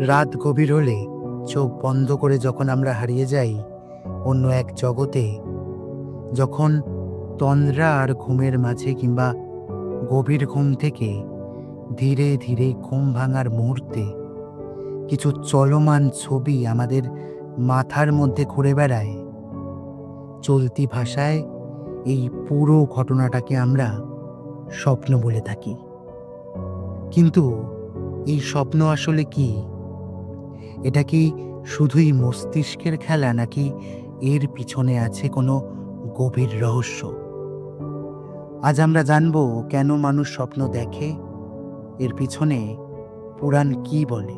রাত গভীর হলে চোখ বন্ধ করে যখন আমরা হারিয়ে যাই অন্য এক জগতে, যখন তন্দ্রা আর ঘুমের মাঝে কিংবা গভীর ঘুম থেকে ধীরে ধীরে ঘুম ভাঙার মুহূর্তে কিছু চলমান ছবি আমাদের মাথার মধ্যে ঘুরে বেড়ায়, চলতি ভাষায় এই পুরো ঘটনাটাকে আমরা স্বপ্ন বলে থাকি। কিন্তু এই স্বপ্ন আসলে কি? এটা কি শুধুই মস্তিষ্কের খেলা, নাকি এর পিছনে আছে কোনো গভীর রহস্য? আজ আমরা জানব কেন মানুষ স্বপ্ন দেখে, এর পিছনে পুরাণ কি বলে,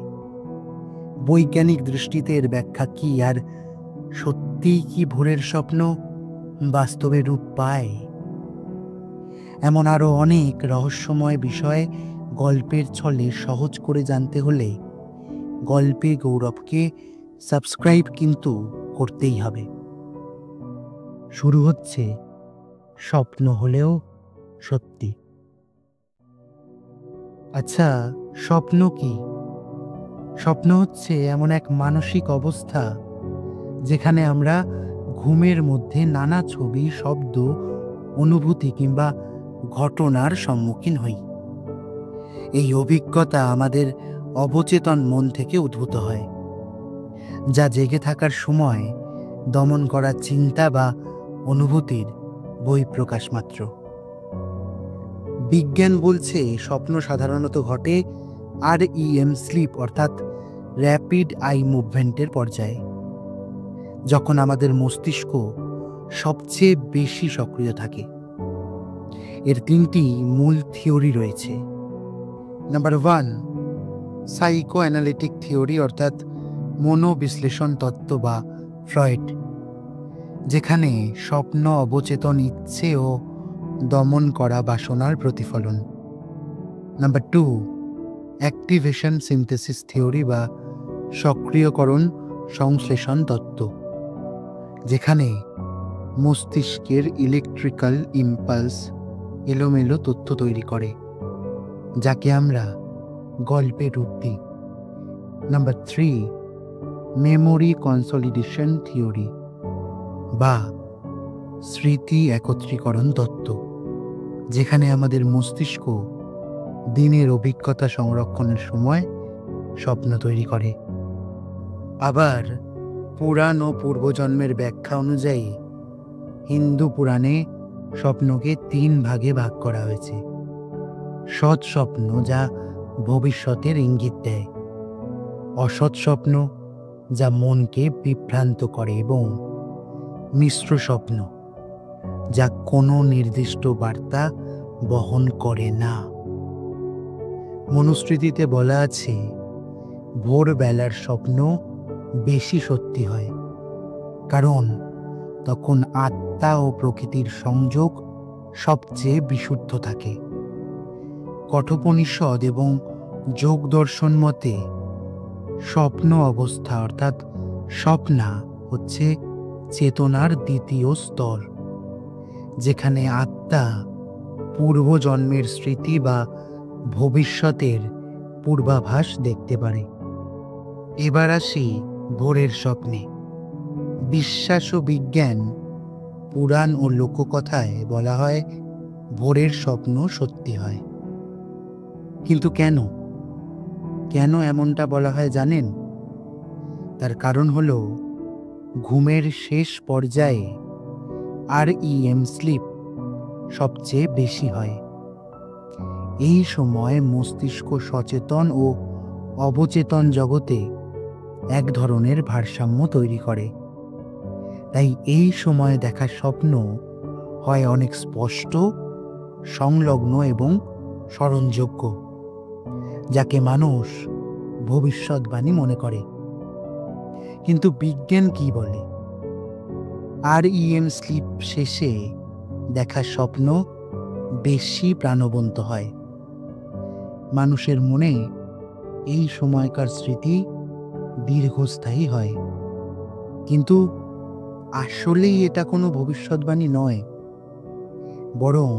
বৈজ্ঞানিক দৃষ্টিতে এর ব্যাখ্যা কি, আর সত্যিই কি ভোরের স্বপ্ন বাস্তবে রূপ পায়? এমন আরও অনেক রহস্যময় বিষয় গল্পের ছলে সহজ করে জানতে হলে গল্পে গৌরবকে সাবস্ক্রাইব কিন্তু করতেই হবে। শুরু হচ্ছে স্বপ্ন হলেও সত্যি। আচ্ছা, স্বপ্ন কি? স্বপ্ন হচ্ছে এমন এক মানসিক অবস্থা যেখানে আমরা ঘুমের মধ্যে নানা ছবি, শব্দ, অনুভূতি কিংবা ঘটনার সম্মুখীন হই। এই অভিজ্ঞতা আমাদের অবচেতন মন থেকে উদ্ভূত হয়, যা জেগে থাকার সময় দমন করা চিন্তা বা অনুভূতির বহিঃপ্রকাশ মাত্র। বিজ্ঞান বলছে স্বপ্ন সাধারণত ঘটে REM স্লিপ অর্থাৎ র্যাপিড আই মুভমেন্টের পর্যায়ে, যখন আমাদের মস্তিষ্ক সবচেয়ে বেশি সক্রিয় থাকে। এর তিনটি মূল থিওরি রয়েছে। নাম্বার 1, সাইকো অ্যানালিটিক থিওরি অর্থাৎ মনোবিশ্লেষণ তত্ত্ব বা ফ্রয়েড, যেখানে স্বপ্ন অবচেতন ইচ্ছে ও দমন করা বাসনার প্রতিফলন। নাম্বার 2, অ্যাক্টিভেশন সিনথেসিস থিওরি বা সক্রিয়করণ সংশ্লেষণ তত্ত্ব, যেখানে মস্তিষ্কের ইলেকট্রিক্যাল ইম্পালস এলোমেলো তথ্য তৈরি করে, যাকে আমরা গল্পে রূপ দিই। নাম্বার 3, মেমোরি কনসলিডেশন থিওরি বা স্মৃতি একত্রীকরণ তত্ত্ব, যেখানে আমাদের মস্তিষ্ক দিনের অভিজ্ঞতা সংরক্ষণের সময় স্বপ্ন তৈরি করে। আবার পুরাণ ও পূর্বজন্মের ব্যাখ্যা অনুযায়ী হিন্দু পুরাণে স্বপ্নকে 3 ভাগে ভাগ করা হয়েছে। সৎ স্বপ্ন, যা ভবিষ্যতের ইঙ্গিত দেয়; অসৎ স্বপ্ন, যা মনকে বিভ্রান্ত করে; এবং মিশ্র স্বপ্ন, যা কোনো নির্দিষ্ট বার্তা বহন করে না। মনুস্মৃতিতে বলা আছে, ভোরবেলার স্বপ্ন বেশি সত্যি হয়, কারণ তখন আত্মা ও প্রকৃতির সংযোগ সবচেয়ে বিশুদ্ধ থাকে। কঠোপনিষদ এবং যোগ দর্শন মতে স্বপ্ন অবস্থা অর্থাৎ স্বপ্না হচ্ছে চেতনার দ্বিতীয় স্তর, যেখানে আত্মা পূর্বজন্মের স্মৃতি বা ভবিষ্যতের পূর্বাভাস দেখতে পারে। এবার আসি ভোরের স্বপ্নে। বিশ্বাস ও বিজ্ঞান, পুরাণ ও লোককথায় বলা হয় ভোরের স্বপ্ন সত্যি হয়। কিন্তু কেন এমনটা বলা হয় জানেন? তার কারণ হলো ঘুমের শেষ পর্যায়ে REM স্লিপ সবচেয়ে বেশি হয়। এই সময় মস্তিষ্ক সচেতন ও অবচেতন জগতে এক ধরনের ভারসাম্য তৈরি করে। তাই এই সময়ে দেখা স্বপ্ন হয় অনেক স্পষ্ট, সংলগ্ন এবং স্মরণযোগ্য, যাকে মানুষ ভবিষ্যৎবাণী মনে করে। কিন্তু বিজ্ঞান কি বলে? REM স্লিপ শেষে দেখা স্বপ্ন বেশি প্রাণবন্ত হয়। মানুষের মনে এই সময়কার স্মৃতি দীর্ঘস্থায়ী হয়। কিন্তু আসলেই এটা কোনো ভবিষ্যৎবাণী নয়, বরং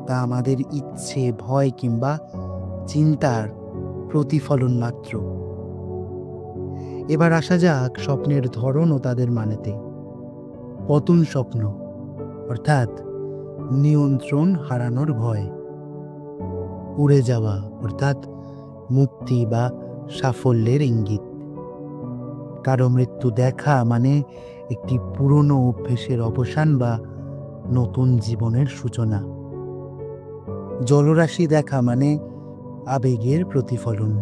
তা আমাদের ইচ্ছে, ভয় কিংবা চিন্তার প্রতিফলন মাত্র। এবার আসা যাক স্বপ্নের ধরন ও তাদের মানেতে। পতন স্বপ্ন, অর্থাৎ নিয়ন্ত্রণ হারানোর ভয়। উড়ে যাওয়া, অর্থাৎ মুক্তি বা সাফল্যের ইঙ্গিত। কারো মৃত্যু দেখা মানে একটি পুরনো অভ্যেসের অবসান বা নতুন জীবনের সূচনা। জলরাশি দেখা মানে আবেগের প্রতিফলন।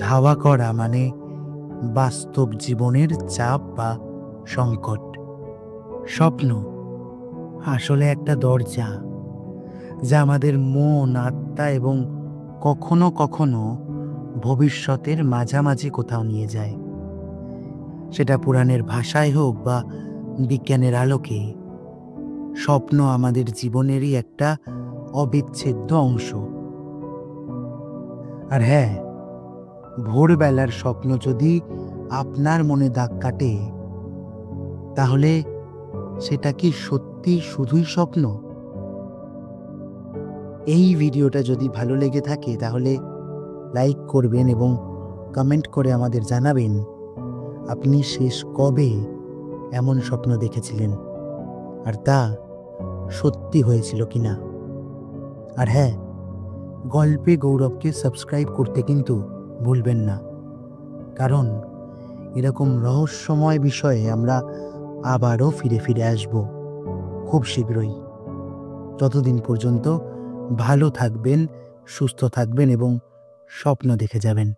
ধাওয়া করা মানে বাস্তব জীবনের চাপ বা সংকট। স্বপ্ন আসলে একটা দরজা, যা আমাদের মন, আত্মা এবং কখনো কখনো ভবিষ্যতের মাঝামাঝি কোথাও নিয়ে যায়। সেটা পুরাণের ভাষায় হোক বা বিজ্ঞানের আলোকে, স্বপ্ন আমাদের জীবনেরই একটা অবিচ্ছেদ্য অংশ। আর হ্যাঁ, ভোরবেলার স্বপ্ন যদি আপনার মনে দাগ কাটে, তাহলে সেটা কি সত্যি শুধুই স্বপ্ন? এই ভিডিওটা যদি ভালো লেগে থাকে তাহলে লাইক করবেন এবং কমেন্ট করে আমাদের জানাবেন আপনি শেষ কবে এমন স্বপ্ন দেখেছিলেন, আর তা সত্যি হয়েছিল কিনা। আর হ্যাঁ, গল্পে গৌরবকে সাবস্ক্রাইব করতে কিন্তু ভুলবেন না, কারণ এরকম রহস্যময় বিষয়ে আমরা আবারও ফিরে ফিরে আসব খুব শীঘ্রই। ততদিন পর্যন্ত ভালো থাকবেন, সুস্থ থাকবেন এবং স্বপ্ন দেখে যাবেন।